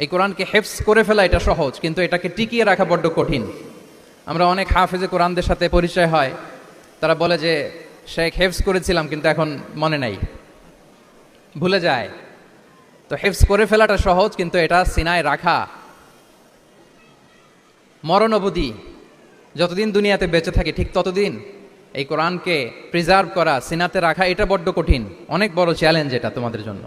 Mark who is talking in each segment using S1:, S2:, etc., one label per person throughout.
S1: এই কোরআনকে হেফজ করে ফেলা এটা সহজ, কিন্তু এটাকে টিকিয়ে রাখা বড্ড কঠিন। আমরা অনেক হাফেজে কোরআনদের সাথে পরিচয় হয়, তারা বলে যে শেখ হেফজ করেছিলাম কিন্তু এখন মনে নাই, ভুলে যায়। তো হেফজ করে ফেলাটা সহজ, কিন্তু এটা সিনায় রাখা মরণ অবধি, যতদিন দুনিয়াতে বেঁচে থাকে ঠিক ততদিন এই কোরআনকে প্রিজার্ভ করা, সিনাতে রাখা, এটা বড্ড কঠিন, অনেক বড় চ্যালেঞ্জ এটা তোমাদের জন্য।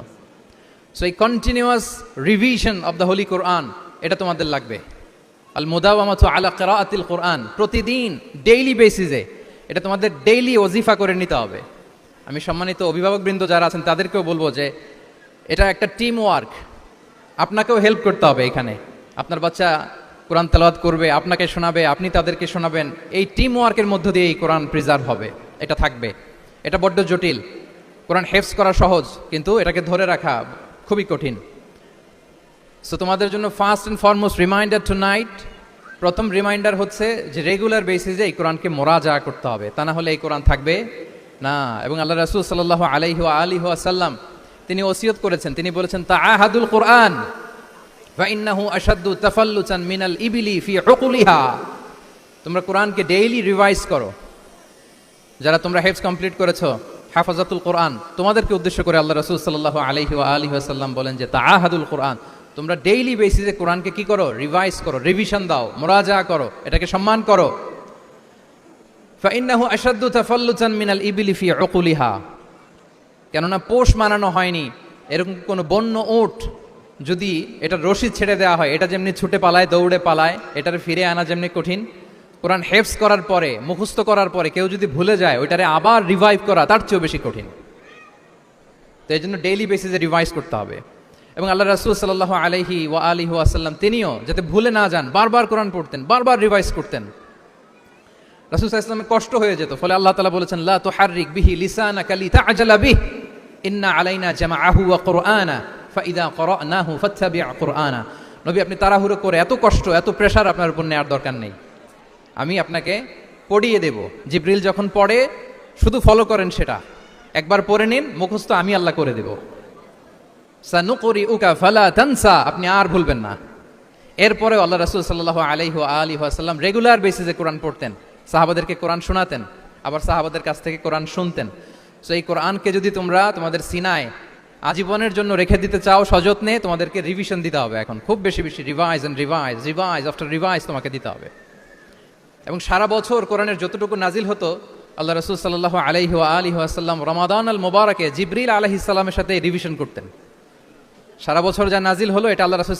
S1: সো এই continuous revision of the holy Quran এটা তোমাদের লাগবে। আল মুদাওয়ামাতু আলা কিরাআতিল কোরআন, প্রতিদিন ডেইলি বেসিসে এটা তোমাদের ডেইলি ওজিফা করে নিতে হবে। আমি সম্মানিত অভিভাবকবৃন্দ যারা আছেন তাদেরকেও বলবো যে এটা একটা টিম ওয়ার্ক, আপনাকেও হেল্প করতে হবে এখানে। আপনার বাচ্চা কোরআন তেলাওয়াত করবে, আপনাকে শোনাবে, আপনি তাদেরকে শোনাবেন, এই টিম ওয়ার্কের মধ্য দিয়ে এই কোরআন প্রিজার্ভ হবে, এটা থাকবে। এটা বড্ড জটিল। কোরআন হেফজ করা সহজ, কিন্তু এটাকে ধরে রাখা খুবই কঠিন। সো তোমাদের জন্য first and foremost reminder tonight, প্রথম রিমাইন্ডার হচ্ছে যে রেগুলার বেসিসে এই কোরআনকে মোরাজা করতে হবে, তা না হলে এই কোরআন থাকবে না। এবং আল্লাহ রাসূল সাল্লাল্লাহু আলাইহি ওয়া আলিহি ওয়াসাল্লাম তিনি ওসিয়ত করেছেন, তিনি বলেছেন তাআহাদুল কোরআন ফাইন্নাহু আশাদ্দু তাফাল্লুতান মিনাল ইবিলি ফি উকুলিহা। তোমরা কোরআনকে ডেইলি রিভাইজ করো। যারা তোমরা হেফজ কমপ্লিট করেছো, হাফাজাতুল কোরআন, তোমাদেরকে উদ্দেশ্য করে আল্লাহ রাসূল সাল্লাল্লাহু আলাইহি ওয়া আলিহি ওয়াসাল্লাম বলেন যে তাআহাদুল কোরআন, তোমরা ডেইলি বেসিসে কোরআনকে কি করো? রিভাইজ করো, রিভিশন দাও, মুরাজা করো, এটাকে সম্মান করো। ফাইন্নাহু আশাদ্দু তাফাল্লুতান মিনাল ইবিলি ফি উকুলিহা, কেননা পোষ মানানো হয়নি এরকম কোনো বন্য উট যদি এটা রশি ছেড়ে দেওয়া হয়, এটা যেমনি ছুটে পালায়, দৌড়ে পালায়, এটার ফিরে আনা যেমনি কঠিন, কোরআন হেফজ করার পরে, মুখস্থ করার পরে কেউ যদি ভুলে যায়, ওইটারে আবার রিভাইভ করা তার চেয়েও বেশি কঠিন। তো এই জন্য ডেইলি বেসিসে রিভাইজ করতে হবে। এবং আল্লাহ রাসূল সাল্লাল্লাহু আলাইহি ওয়া আলিহি ওয়াসাল্লাম তিনিও যাতে ভুলে না যান, বারবার কোরআন পড়তেন, বারবার রিভাইজ করতেন। রাসূল সাল্লাল্লাহু আলাইহি ওয়াসাল্লামের কষ্ট হয়ে যেত, ফলে আল্লাহ তাআলা বলেছেন লা তুহাররিক বিহি লিসানাকা লিতা'জালা বিহি ইন্না আলাইনা জামাআহু ওয়া কুরআনা ফাইদা ক্বরানাহু ফাত্তাবি' কুরআনা। নবী, আপনি তাড়াহুড়ো করে, এত কষ্ট, এত প্রেশার আপনার উপর নেওয়ার দরকার নেই, আমি আপনাকে পড়িয়ে দেব। জিবরিল যখন পড়ে শুধু ফলো করেন, সেটা একবার পড়ে নিন, মুখস্থ আমি আল্লাহ করে দেব। সানুকরিউকা ফালা তানসা, আপনি আর ভুলবেন না। এরপরে আল্লাহ রাসূল সাল্লাল্লাহু আলাইহি ওয়া আলিহি ওয়াসাল্লাম রেগুলার বেসিসে কোরআন পড়তেন, সাহাবাদেরকে কোরআন শোনাতেন, আবার সাহাবাদের কাছ থেকে কোরআন শুনতেন। সো এই কোরআনকে যদি তোমরা তোমাদের সিনায় আজীবনের জন্য রেখে দিতে চাও সযত্নে, তোমাদেরকে রিভিশন দিতে হবে। এখন খুব বেশি বেশি revise and revise, revise after revise তোমাকে দিতে হবে। এবং সারা বছর কোরআনের যতটুকু নাজিল হতো, আল্লাহ রাসূল সাল্লাল্লাহু আলাইহি ওয়া আলিহি ওয়াসাল্লাম রমাদান আল মুবারাকে জিবরিল আলাইহিস সালামের সাথে রিভিশন করতেন। সারা বছর যা নাজিল হলো এটা আল্লাহ রাসূল